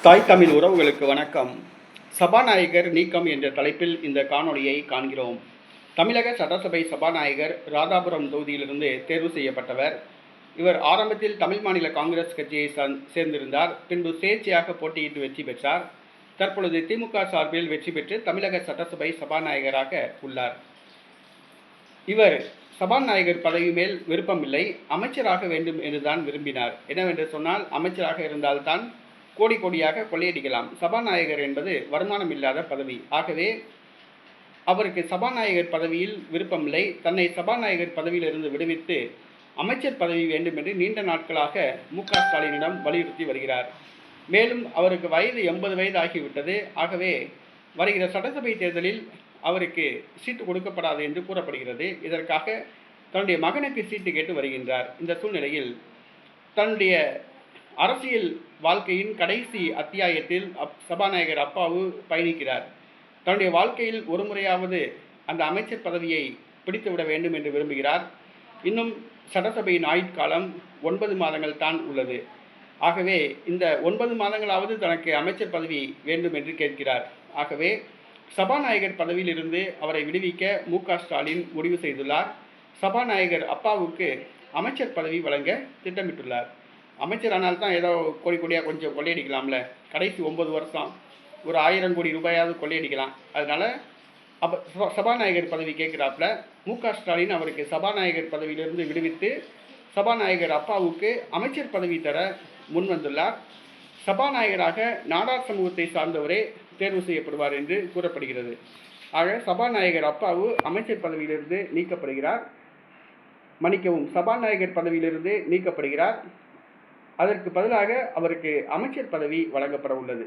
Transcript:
தாய் தமிழ் உறவுகளுக்கு வணக்கம். சபாநாயகர் நீக்கம் என்ற தலைப்பில் இந்த காணொளியை காண்கிறோம். தமிழக சட்டசபை சபாநாயகர் ராதாபுரம் தொகுதியிலிருந்து தேர்வு செய்யப்பட்டவர். இவர் ஆரம்பத்தில் தமிழ் மாநில காங்கிரஸ் கட்சியை சேர்ந்திருந்தார். பின்பு சுயேட்சையாக போட்டியிட்டு வெற்றி பெற்றார். தற்பொழுது திமுக சார்பில் வெற்றி பெற்று தமிழக சட்டசபை சபாநாயகராக உள்ளார். இவர் சபாநாயகர் பதவி மேல் விருப்பமில்லை, அமைச்சராக வேண்டும் என்றுதான் விரும்பினார். என்னவென்று சொன்னால், அமைச்சராக இருந்தால்தான் கோடி கோடியாக கொள்ளையடிக்கலாம். சபாநாயகர் என்பது வருமானம் இல்லாத பதவி. ஆகவே அவருக்கு சபாநாயகர் பதவியில் விருப்பமில்லை. தன்னை சபாநாயகர் பதவியிலிருந்து விடுவித்து அமைச்சர் பதவி வேண்டும் என்று நீண்ட நாட்களாக மு.க. ஸ்டாலினிடம் வலியுறுத்தி வருகிறார். மேலும் அவருக்கு வயது 80 வயது ஆகிவிட்டது. ஆகவே வருகிற சட்டசபை தேர்தலில் அவருக்கு சீட்டு கொடுக்கப்படாது என்று கூறப்படுகிறது. இதற்காக தன்னுடைய மகனுக்கு சீட்டு கேட்டு வருகின்றார். இந்த சூழ்நிலையில் தன்னுடைய அரசியல் வாழ்க்கையின் கடைசி அத்தியாயத்தில் சபாநாயகர் அப்பாவு பயணிக்கிறார். தன்னுடைய வாழ்க்கையில் ஒரு முறையாவது அந்த அமைச்சர் பதவியை பிடித்துவிட வேண்டும் என்று விரும்புகிறார். இன்னும் சட்டசபையின் ஆயுட்காலம் 9 மாதங்கள் தான் உள்ளது. ஆகவே இந்த 9 மாதங்களாவது தனக்கு அமைச்சர் பதவி வேண்டும் என்று கேட்கிறார். ஆகவே சபாநாயகர் பதவியிலிருந்து அவரை விடுவிக்க மு.க. ஸ்டாலின் முடிவு செய்துள்ளார். சபாநாயகர் அப்பாவுக்கு அமைச்சர் பதவி வழங்க திட்டமிட்டுள்ளார். அமைச்சர் ஆனால் தான் ஏதோ கோடி கோடியாக கொஞ்சம் கொள்ளையடிக்கலாம்ல. கடைசி 9 வருஷம் ஒரு 1000 கோடி ரூபாயாவது கொள்ளையடிக்கலாம். அதனால் சபாநாயகர் பதவி கேட்குறாப்புல. மு.க. ஸ்டாலின் அவருக்கு சபாநாயகர் பதவியிலிருந்து விடுவித்து சபாநாயகர் அப்பாவுக்கு அமைச்சர் பதவி தர முன்வந்துள்ளார். சபாநாயகராக நாடார் சமூகத்தை சார்ந்தவரே தேர்வு செய்யப்படுவார் என்று கூறப்படுகிறது. ஆக சபாநாயகர் அப்பாவு அமைச்சர் பதவியிலிருந்து நீக்கப்படுகிறார். சபாநாயகர் பதவியிலிருந்து நீக்கப்படுகிறார். அதற்கு பதிலாக அவருக்கு அமைச்சர் பதவி வழங்கப்பட உள்ளது.